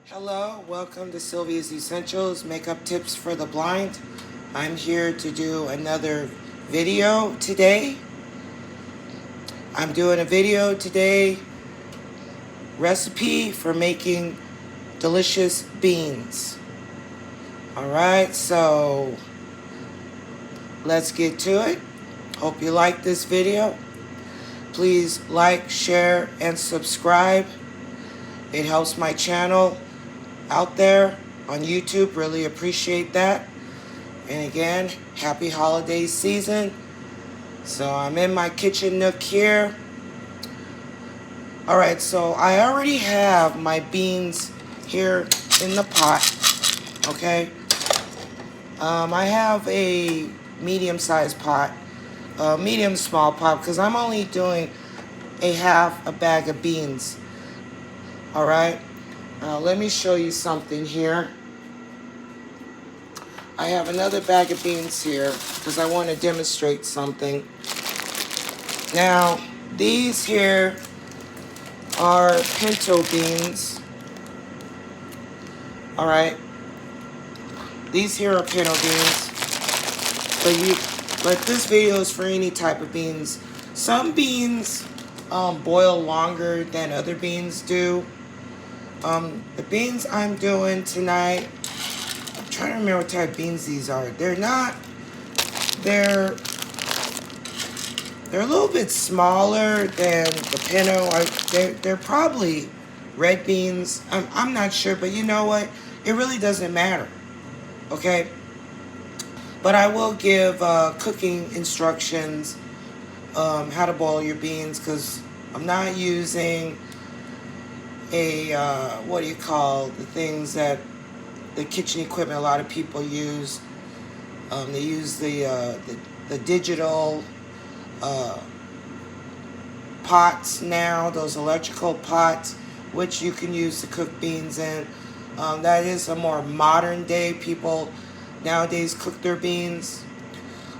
Hello, welcome to Sylvia's Essentials Makeup Tips for the Blind. I'm here to do another video today. I'm doing a video today, recipe for making delicious beans. Alright, so let's get to it. Hope you like this video. Please like, share, and subscribe. It helps my channel out there on YouTube. Really appreciate that. And again, happy holiday season. So I'm in my kitchen nook here. Alright, so I already have my beans here in the pot. Okay. I have a medium-sized pot. Medium small pot, because I'm only doing half a bag of beans. Alright. Let me show you something here. I have another bag of beans here because I want to demonstrate something. Now, these here are pinto beans. Alright. These here are pinto beans. But this video is for any type of beans. Some beans boil longer than other beans do. The beans I'm doing tonight, I'm trying to remember what type of beans these are. They're a little bit smaller than the pinto. They're probably red beans. I'm not sure, but you know what? It really doesn't matter. Okay? But I will give cooking instructions, how to boil your beans, because I'm not using what do you call the things that the kitchen equipment a lot of people use. They use the digital pots now, those electrical pots, which you can use to cook beans in. That is a more modern day. People nowadays cook their beans.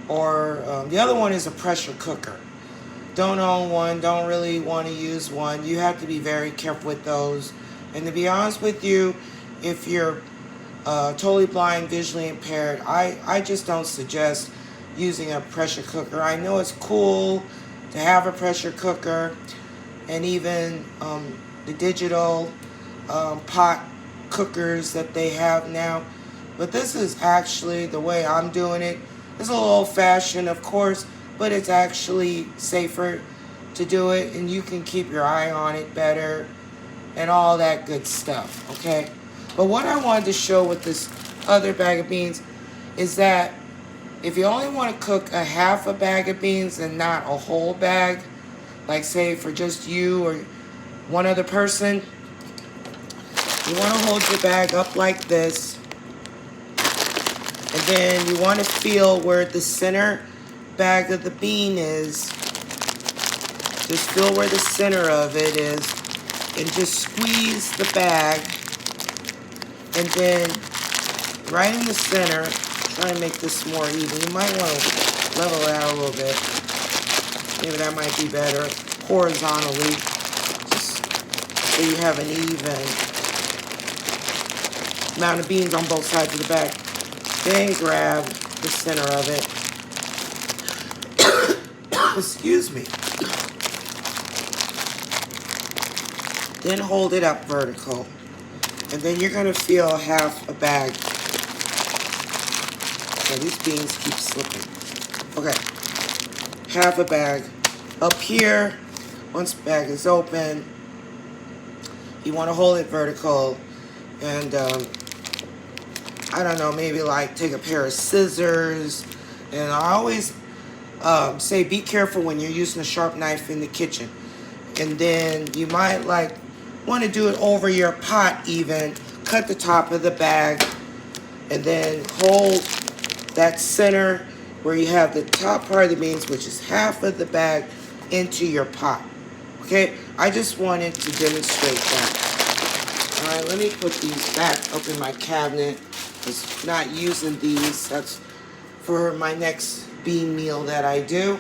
Or the other one is a pressure cooker. Don't own one, don't really want to use one. You have to be very careful with those. And to be honest with you, if you're totally blind, visually impaired, I just don't suggest using a pressure cooker. I know it's cool to have a pressure cooker, and even the digital pot cookers that they have now. But this is actually the way I'm doing it. It's a little old-fashioned, of course, but it's actually safer to do it, and you can keep your eye on it better and all that good stuff, okay? But what I wanted to show with this other bag of beans is that if you only want to cook a half a bag of beans and not a whole bag, like say for just you or one other person, you want to hold your bag up like this, and then you want to feel where the center bag of the bean is. Just feel where the center of it is, and just squeeze the bag, and then right in the center, try and make this more even. You might want to level it out a little bit. Maybe that might be better. Horizontally, just so you have an even amount of beans on both sides of the bag. Then grab the center of it. Excuse me. Then hold it up vertical. And then you're going to feel half a bag. Okay, these beans keep slipping. Okay. Half a bag. Up here, once the bag is open, you want to hold it vertical. And, I don't know, maybe like take a pair of scissors. And I always say be careful when you're using a sharp knife in the kitchen. And then you might like want to do it over your pot even. Cut the top of the bag and then hold that center where you have the top part of the beans, which is half of the bag, into your pot. Okay, I just wanted to demonstrate that. All right, let me put these back up in my cabinet. I'm not using these. That's for my next bean meal that I do.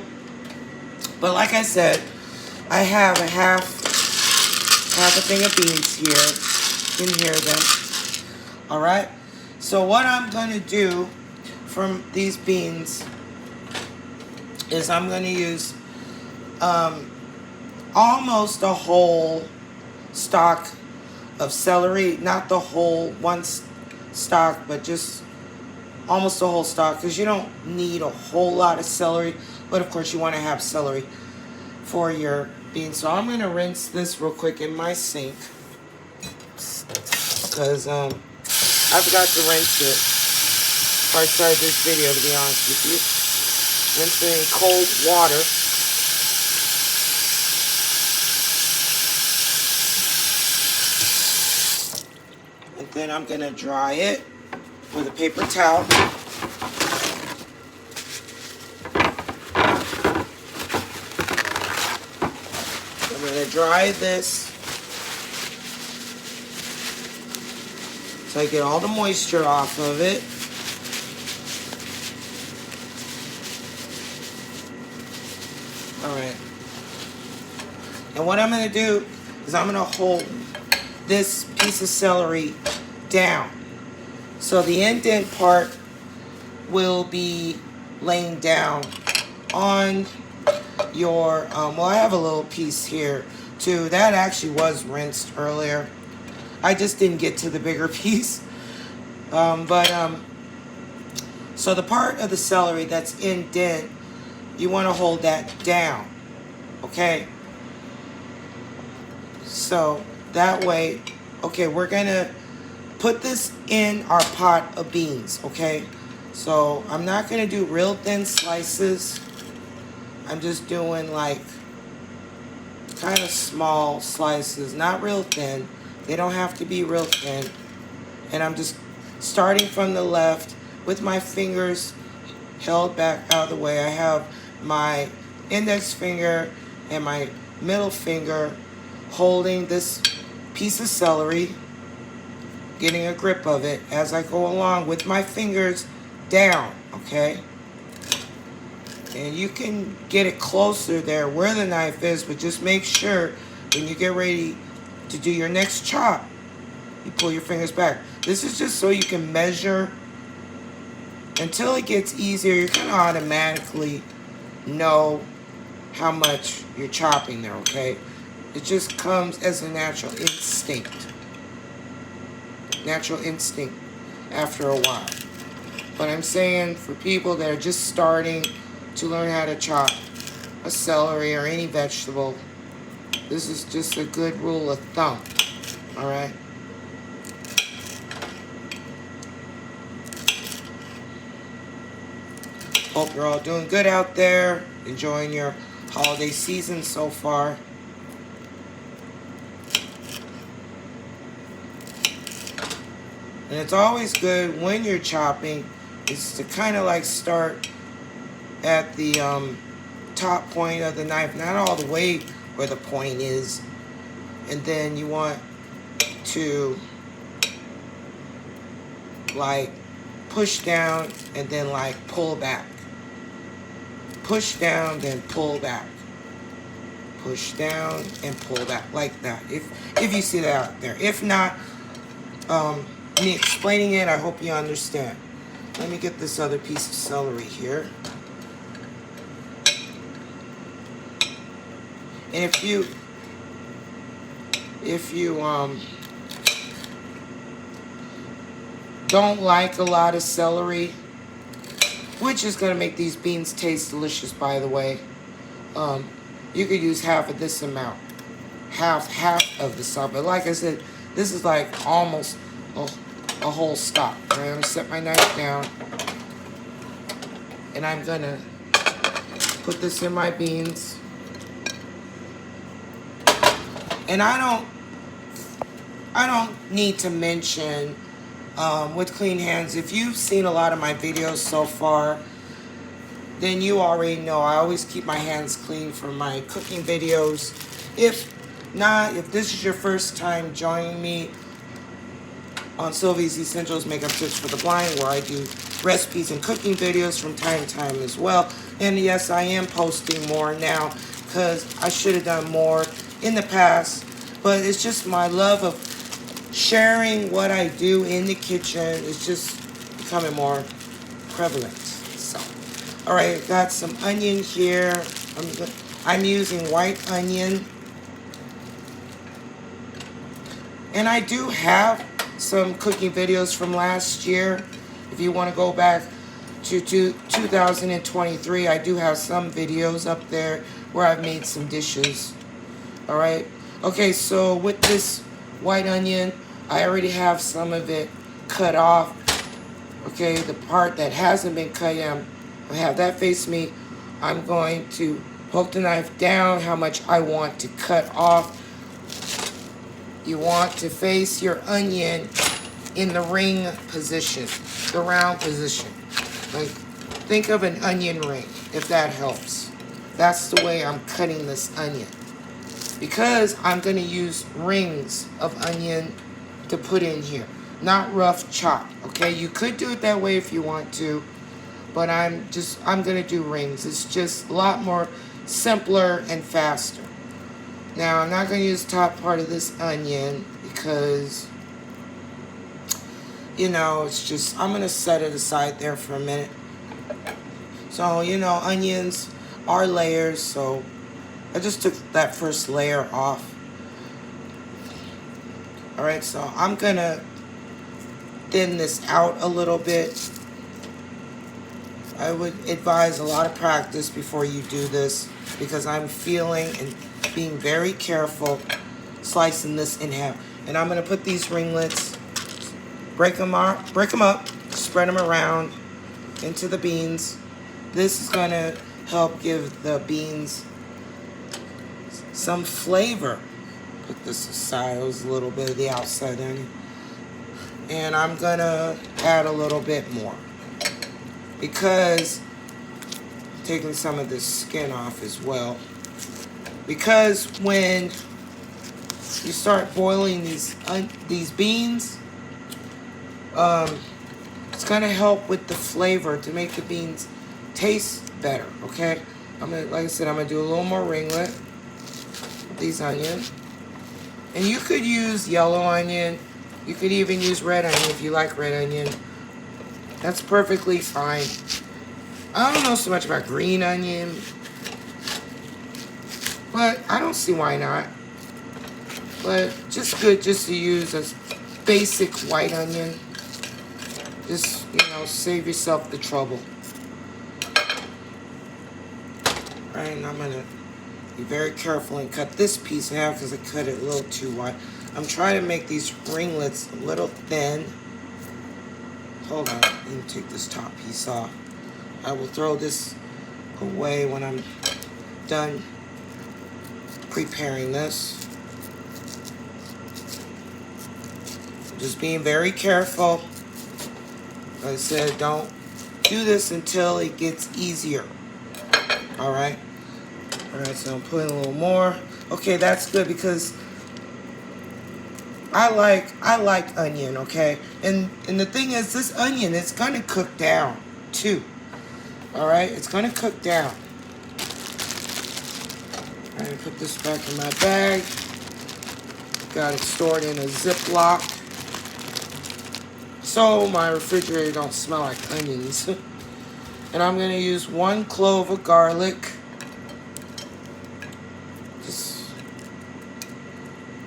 But like I said, I have a half a thing of beans here. can hear them. All right. So what I'm going to do from these beans is I'm going to use almost a whole stalk of celery, not the whole one stalk, but just almost a whole stalk, because you don't need a whole lot of celery, but of course you want to have celery for your beans. So I'm going to rinse this real quick in my sink, because I forgot to rinse it before I started this video, to be honest with you. Rinse it in cold water. And then I'm going to dry it with a paper towel. I'm going to dry this so I get all the moisture off of it. Alright. And what I'm going to do is I'm going to hold this piece of celery down. So the indent part will be laying down on your, well, I have a little piece here too. That actually was rinsed earlier. I just didn't get to the bigger piece. So the part of the celery that's indent, you want to hold that down, okay? So that way, okay, we're going to put this in our pot of beans, okay? So I'm not going to do real thin slices. I'm just doing like kind of small slices, not real thin. They don't have to be real thin. And I'm just starting from the left with my fingers held back out of the way. I have my index finger and my middle finger holding this piece of celery, getting a grip of it as I go along with my fingers down, okay? And you can get it closer there where the knife is, but just make sure when you get ready to do your next chop, you pull your fingers back. This is just so you can measure. Until it gets easier, you're going to automatically know how much you're chopping there, okay? It just comes as a natural instinct. Natural instinct after a while. But I'm saying for people that are just starting to learn how to chop a celery or any vegetable, this is just a good rule of thumb, all right? Hope you're all doing good out there, enjoying your holiday season so far. And it's always good when you're chopping is to kind of like start at the top point of the knife, not all the way where the point is. And then you want to like push down and then like pull back. Push down, then pull back. Push down and pull back like that. If you see that out there. If not, me explaining it, I hope you understand. Let me get this other piece of celery here. And if you don't like a lot of celery, which is going to make these beans taste delicious, by the way, you could use half of this amount. Half of the salt. But like I said, this is like almost a whole stalk. Right? I'm going to set my knife down. And I'm going to put this in my beans. And I don't need to mention with clean hands. If you've seen a lot of my videos so far, then you already know I always keep my hands clean for my cooking videos. If not, if this is your first time joining me on Sylvie's Essentials Makeup Tips for the Blind, where I do recipes and cooking videos from time to time as well. And yes, I am posting more now because I should have done more in the past, but it's just my love of sharing what I do in the kitchen is just becoming more prevalent. So, all right, got some onion here. I'm using white onion. And I do have some cooking videos from last year. If you want to go back to 2023, I do have some videos up there where I've made some dishes. All right. Okay, so with this white onion, I already have some of it cut off. Okay, the part that hasn't been cut, I have that face me. I'm going to poke the knife down how much I want to cut off. You want to face your onion in the ring position, the round position. Like, think of an onion ring, if that helps. That's the way I'm cutting this onion. Because I'm going to use rings of onion to put in here, not rough chop, okay? You could do it that way if you want to, but I'm going to do rings. It's just a lot more simpler and faster. Now, I'm not going to use the top part of this onion because, it's just, I'm going to set it aside there for a minute. So, onions are layers, so I just took that first layer off. All right, so I'm going to thin this out a little bit. I would advise a lot of practice before you do this because I'm feeling and being very careful slicing this in half. And I'm going to put these ringlets, break them up, spread them around into the beans. This is going to help give the beans some flavor. Put this aside, it was a little bit of the outside onion. And I'm going to add a little bit more because taking some of this skin off as well. Because when you start boiling these beans, it's going to help with the flavor to make the beans taste better, okay? Like I said, I'm going to do a little more ringlet with these onions. And you could use yellow onion. You could even use red onion if you like red onion. That's perfectly fine. I don't know so much about green onion, but I don't see why not. But just good just to use a basic white onion. Just, save yourself the trouble. Right, and I'm going to be very careful and cut this piece in half because I cut it a little too wide. I'm trying to make these ringlets a little thin. Hold on, let me take this top piece off. I will throw this away when I'm done preparing this. Just being very careful. Like I said, don't do this until it gets easier. Alright? Alright, so I'm putting a little more. Okay, that's good because I like onion, okay? And the thing is, this onion is gonna cook down too. Alright, it's gonna cook down. Alright, put this back in my bag. Got it stored in a Ziploc so my refrigerator don't smell like onions. And I'm gonna use 1 clove of garlic. Just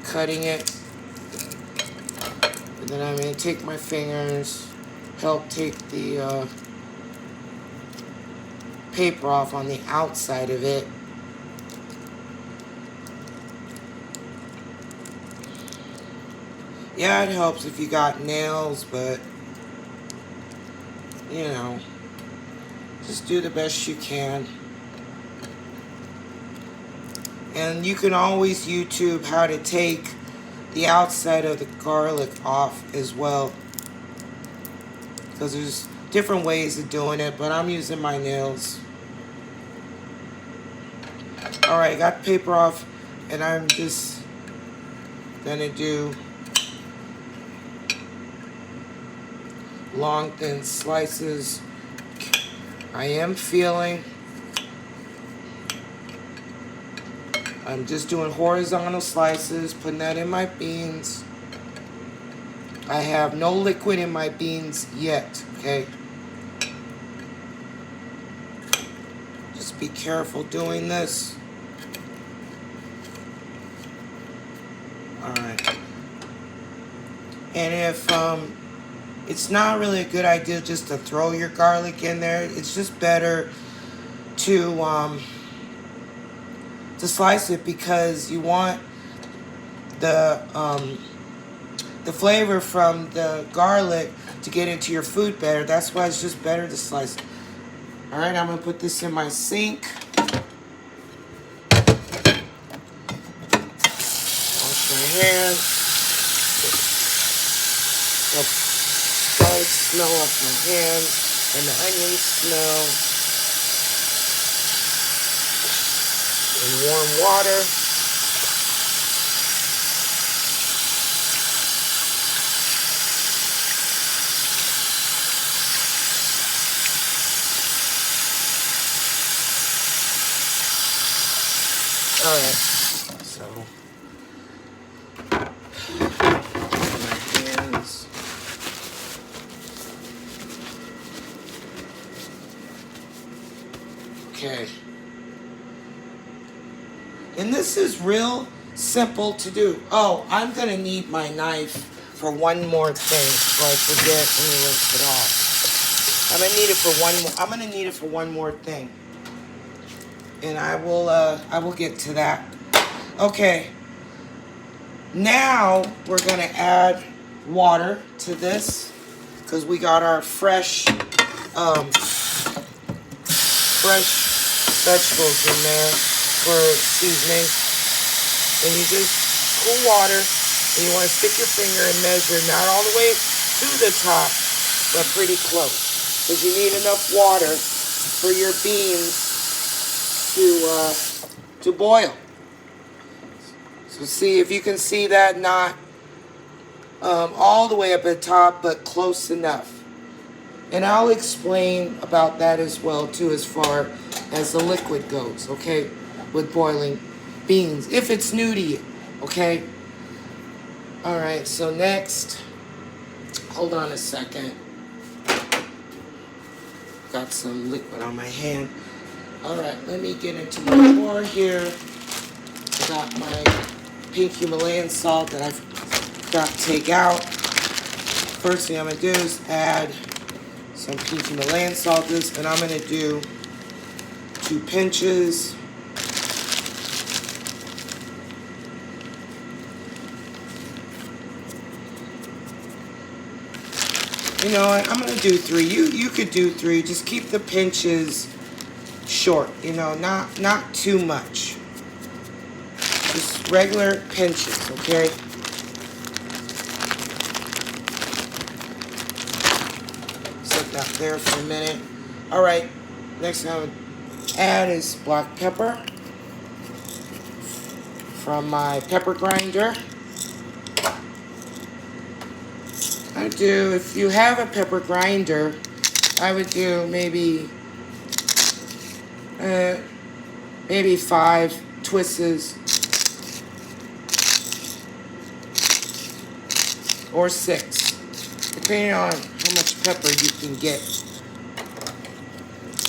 cutting it. And then I'm gonna take my fingers, help take the paper off on the outside of it. Yeah, it helps if you got nails, but just do the best you can. And you can always YouTube how to take the outside of the garlic off as well, because there's different ways of doing it, but I'm using my nails. Alright, got the paper off, and I'm just gonna do long thin slices. I am feeling. I'm just doing horizontal slices, putting that in my beans. I have no liquid in my beans yet, okay? Just be careful doing this. Alright. And if it's not really a good idea just to throw your garlic in there, it's just better to slice it, because you want the flavor from the garlic to get into your food better. That's why it's just better to slice it. All right, I'm gonna put this in my sink. Wash my hands. The garlic smell off my hands and the onion smell. In warm water. All right, so my hands. Okay. And this is real simple to do. Oh, I'm gonna need my knife for one more thing before I forget. Let me rinse it off. I'm gonna need it for one more. I'm gonna need it for one more thing. And I will get to that. Okay. Now we're gonna add water to this, because we got our fresh vegetables in there for seasoning. And you just cool water, and you want to stick your finger and measure, not all the way to the top, but pretty close, because you need enough water for your beans to boil. So see if you can see that, not all the way up at the top, but close enough. And I'll explain about that as well too, as far as the liquid goes, okay, with boiling beans, if it's new to you, okay? All right, so next, hold on a second. Got some liquid on my hand. All right, let me get into my drawer here. I got my pink Himalayan salt that I forgot to take out. First thing I'm gonna do is add some pink Himalayan salt to this, and I'm gonna do 2 pinches. You know what, I'm gonna do 3. You could do 3. Just keep the pinches short, you know, not too much. Just regular pinches, okay? Set that there for a minute. All right, next thing I'm gonna add is black pepper from my pepper grinder. I do, if you have a pepper grinder, I would do maybe 5 twists or 6, depending on how much pepper you can get.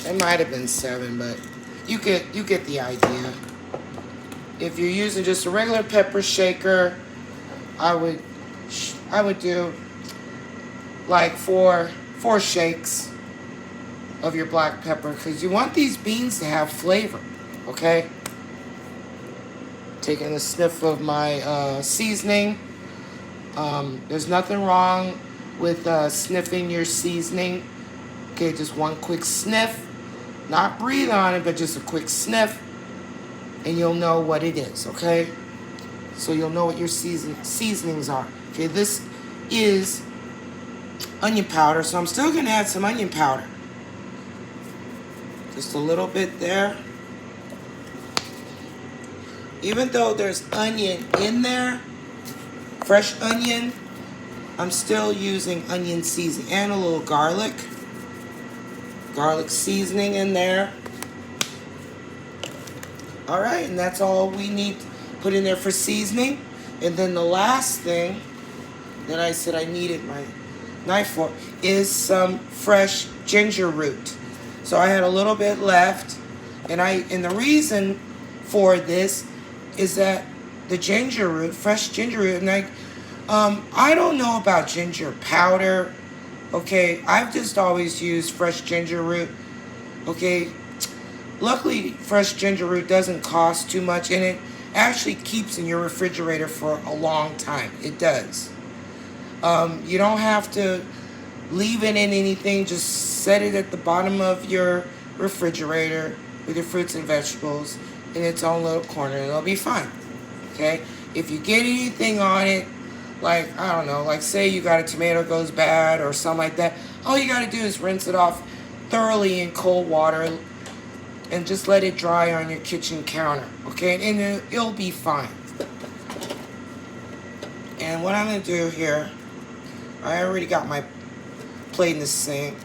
It might have been 7, but you get the idea. If you're using just a regular pepper shaker, I would do like 4 shakes of your black pepper, because you want these beans to have flavor, okay? Taking a sniff of my seasoning. There's nothing wrong with sniffing your seasoning. Okay, just one quick sniff. Not breathe on it, but just a quick sniff, and you'll know what it is, okay? So you'll know what your seasonings are. Okay, this is onion powder, so I'm still gonna add some onion powder. Just a little bit there. Even though there's onion in there, fresh onion, I'm still using onion seasoning and a little garlic seasoning in there. All right, and that's all we need to put in there for seasoning. And then the last thing that I said I needed my knife for is some fresh ginger root. So I had a little bit left, and the reason for this is that the ginger root, fresh ginger root, and I don't know about ginger powder. Okay, I've just always used fresh ginger root. Okay, luckily fresh ginger root doesn't cost too much, and it actually keeps in your refrigerator for a long time. It does. You don't have to leave it in anything. Just set it at the bottom of your refrigerator with your fruits and vegetables in its own little corner, and it'll be fine. Okay? If you get anything on it, like, I don't know, like say you got a tomato goes bad or something like that, all you got to do is rinse it off thoroughly in cold water and just let it dry on your kitchen counter. Okay? And it'll be fine. And what I'm going to do here, I already got my plate in the sink.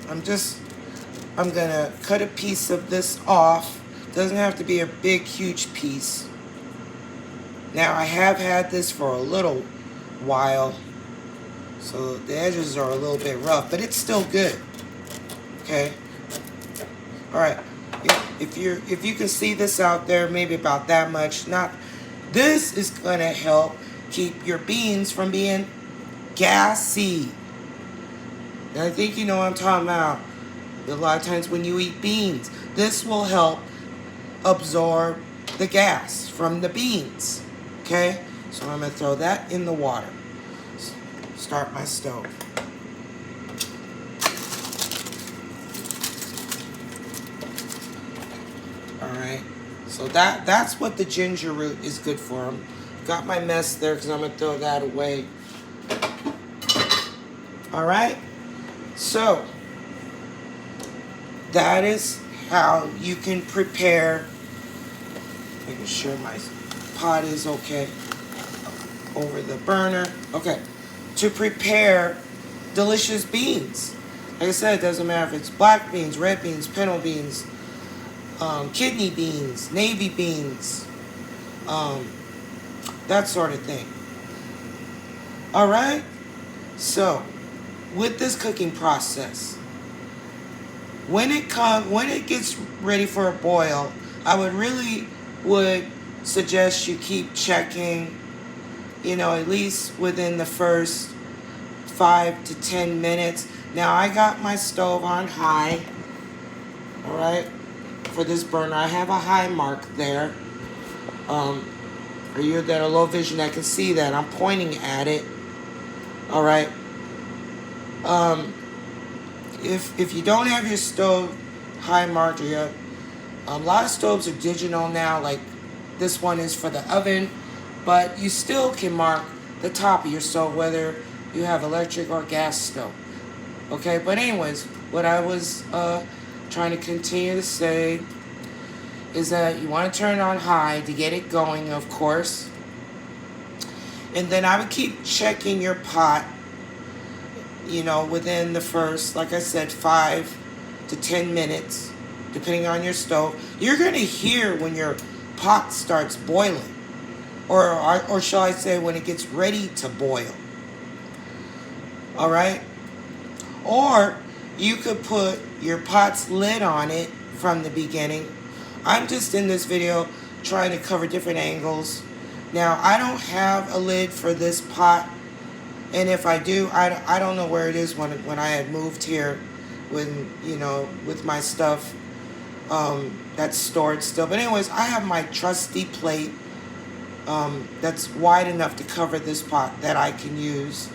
I'm going to cut a piece of this off. Doesn't have to be a big, huge piece. Now, I have had this for a little while, so the edges are a little bit rough, but it's still good. Okay? Alright. If you can see this out there, maybe about that much. This is going to help keep your beans from being gassy. And I think you know what I'm talking about. A lot of times when you eat beans, this will help absorb the gas from the beans. Okay? So I'm going to throw that in the water. Start my stove. Alright. So that's what the ginger root is good for. Got my mess there because I'm going to throw that away. Alright? So, that is how you can prepare. Making sure my pot is okay over the burner. Okay. To prepare delicious beans. Like I said, it doesn't matter if it's black beans, red beans, pinto beans, kidney beans, navy beans, that sort of thing. Alright? So, with this cooking process, when it gets ready for a boil, I would suggest you keep checking, at least within the first 5 to 10 minutes. Now I got my stove on high, all right, for this burner. I have a high mark there. For you that are low vision, that can see that I'm pointing at it. All right. If you don't have your stove high marked yet, a lot of stoves are digital now, like this one is for the oven, but you still can mark the top of your stove, whether you have electric or gas stove. Okay, but anyways, what I was trying to continue to say is that you want to turn it on high to get it going, of course. And then I would keep checking your pot, within the first, like I said, 5 to 10 minutes, depending on your stove. You're going to hear when your pot starts boiling, or shall I say when it gets ready to boil. All right? Or you could put your pot's lid on it from the beginning. I'm just in this video trying to cover different angles. Now, I don't have a lid for this pot. And if I do, I don't know where it is when I had moved here with my stuff that's stored still. But anyways, I have my trusty plate that's wide enough to cover this pot that I can use.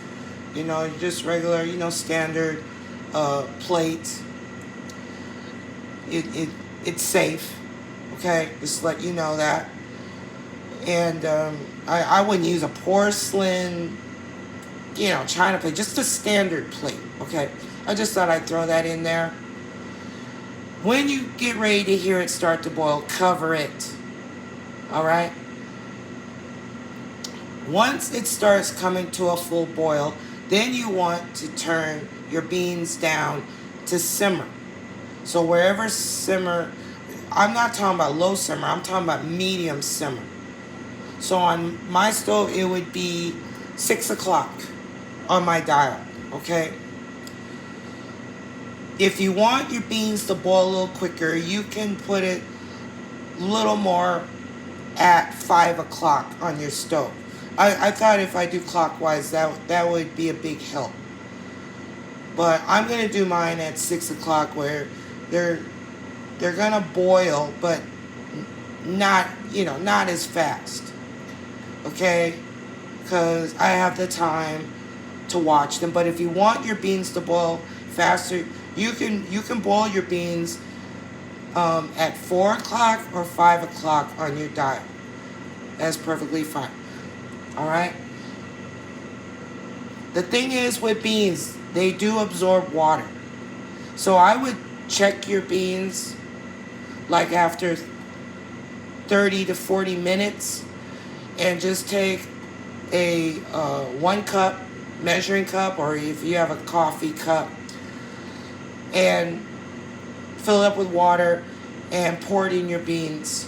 Just regular, standard plate. It's safe. Okay, just let you know that. And I wouldn't use a porcelain, China plate, just a standard plate, okay? I just thought I'd throw that in there. When you get ready to hear it start to boil, cover it, all right? Once it starts coming to a full boil, then you want to turn your beans down to simmer. So wherever simmer, I'm not talking about low simmer, I'm talking about medium simmer. So on my stove, it would be 6 o'clock. on my dial, okay? If you want your beans to boil a little quicker, you can put it a little more at 5 o'clock on your stove. I thought if I do clockwise, that would be a big help. But I'm going to do mine at 6 o'clock where they're going to boil, but not, not as fast. Okay? Because I have the time to watch them. But if you want your beans to boil faster, you can boil your beans at 4 o'clock or 5 o'clock on your dial. That's perfectly fine. Alright? The thing is with beans, they do absorb water. So I would check your beans like after 30 to 40 minutes and just take a 1 cup measuring cup, or if you have a coffee cup, and fill it up with water and pour it in your beans.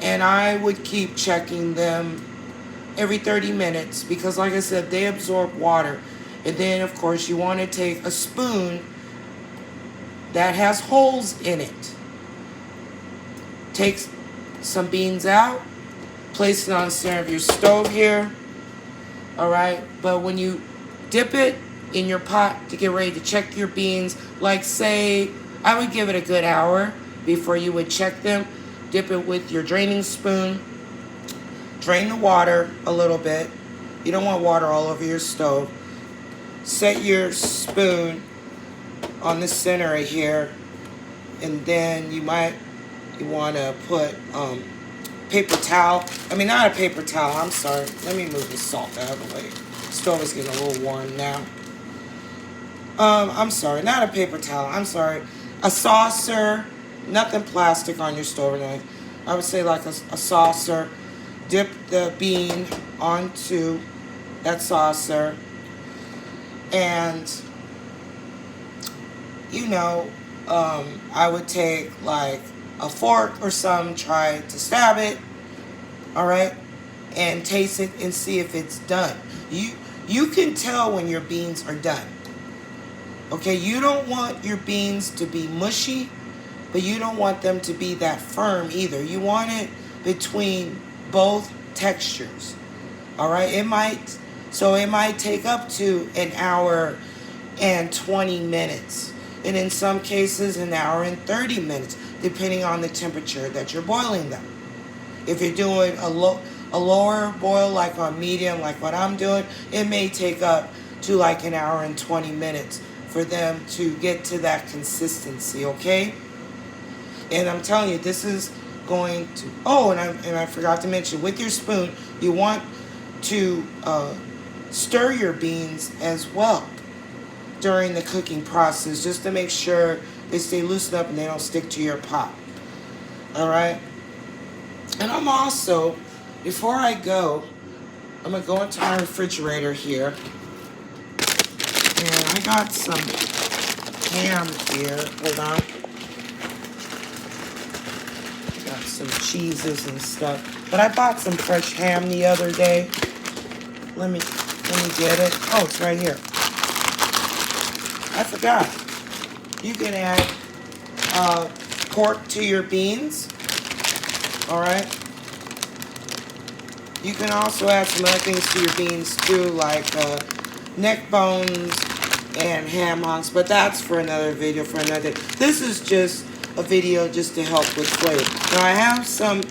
And I would keep checking them every 30 minutes because, like I said, they absorb water. And then, of course, you want to take a spoon that has holes in it. Take some beans out, place it on the center of your stove here. Alright, but when you dip it in your pot to get ready to check your beans, like say, I would give it a good hour before you would check them. Dip it with your draining spoon. Drain the water a little bit. You don't want water all over your stove. Set your spoon on the center right here, and then you want to put paper towel. I mean, not a paper towel. I'm sorry. Let me move the salt out of the way. The stove is getting a little warm now. I'm sorry. Not a paper towel. I'm sorry. A saucer. Nothing plastic on your stove or anything. I would say like a saucer. Dip the bean onto that saucer. And, I would take like a fork or something, try to stab it, all right, and taste it and see if it's done. You can tell when your beans are done. Okay, you don't want your beans to be mushy, but you don't want them to be that firm either. You want it between both textures. All right, it might take up to an hour and 20 minutes. And in some cases, an hour and 30 minutes, depending on the temperature that you're boiling them. If you're doing a lower boil, like on medium, like what I'm doing, it may take up to like an hour and 20 minutes for them to get to that consistency, okay? And I'm telling you, this is going to... Oh, and I forgot to mention, with your spoon, you want to stir your beans as well during the cooking process, just to make sure they stay loosened up and they don't stick to your pot. All right? And I'm also, before I go, I'm going to go into my refrigerator here. And I got some ham here. Hold on. Got some cheeses and stuff. But I bought some fresh ham the other day. Let me get it. Oh, it's right here. I forgot. You can add pork to your beans. Alright. You can also add some other things to your beans too, like neck bones and ham hocks, but that's for another video, for another day. This is just a video just to help with flavor. Now I have some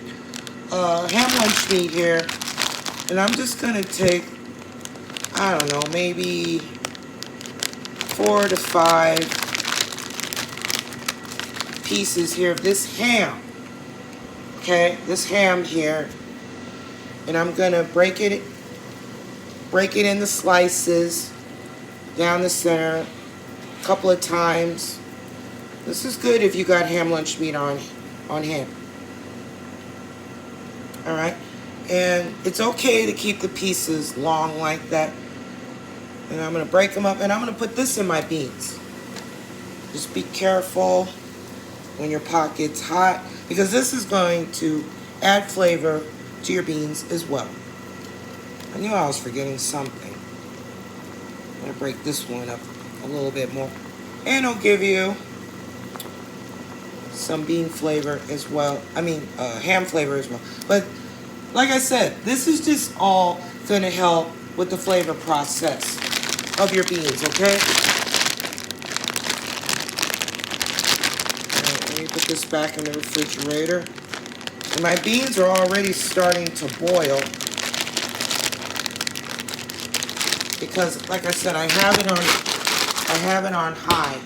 ham lunch meat here, and I'm just going to take, I don't know, maybe 4 to 5 pieces here of this ham. Okay, this ham here, and I'm gonna break it in the slices down the center a couple of times. This is good if you got ham lunch meat on hand. All right, and it's okay to keep the pieces long like that. And I'm gonna break them up, and I'm gonna put this in my beans. Just be careful when your pot gets hot, because this is going to add flavor to your beans as well. I knew I was forgetting something. I'm going to break this one up a little bit more. And it'll give you some bean flavor as well. I mean, ham flavor as well. But like I said, this is just all going to help with the flavor process of your beans, okay? Alright, let me put this back in the refrigerator. And my beans are already starting to boil. Because, like I said, I have it on high.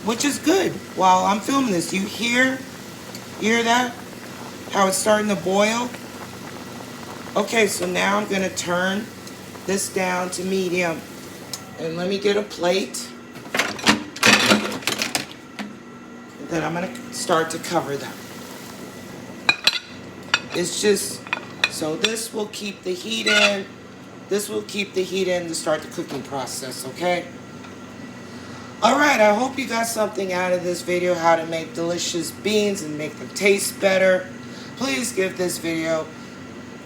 Which is good. While I'm filming this, you hear that? How it's starting to boil? Okay, so now I'm going to turn this down to medium. And let me get a plate. And then I'm going to start to cover them. It's just, so this will keep the heat in. This will keep the heat in to start the cooking process, okay? Alright, I hope you got something out of this video, how to make delicious beans and make them taste better. Please give this video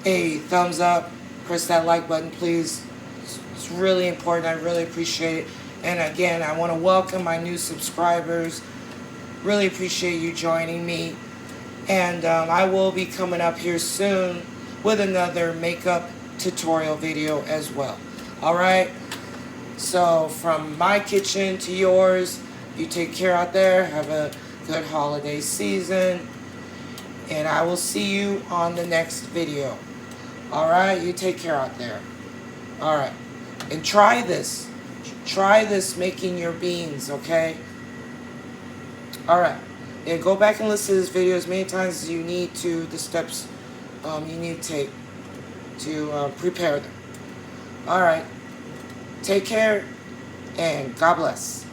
a thumbs up. Press that like button, please. It's really important. I really appreciate it. And again, I want to welcome my new subscribers. Really appreciate you joining me. And I will be coming up here soon with another makeup tutorial video as well. Alright? So from my kitchen to yours, you take care out there. Have a good holiday season. And I will see you on the next video. Alright? You take care out there. Alright. And try this. Try this making your beans, okay? Alright. Yeah, go back and listen to this video as many times as you need to, the steps you need to take to prepare them. Alright. Take care and God bless.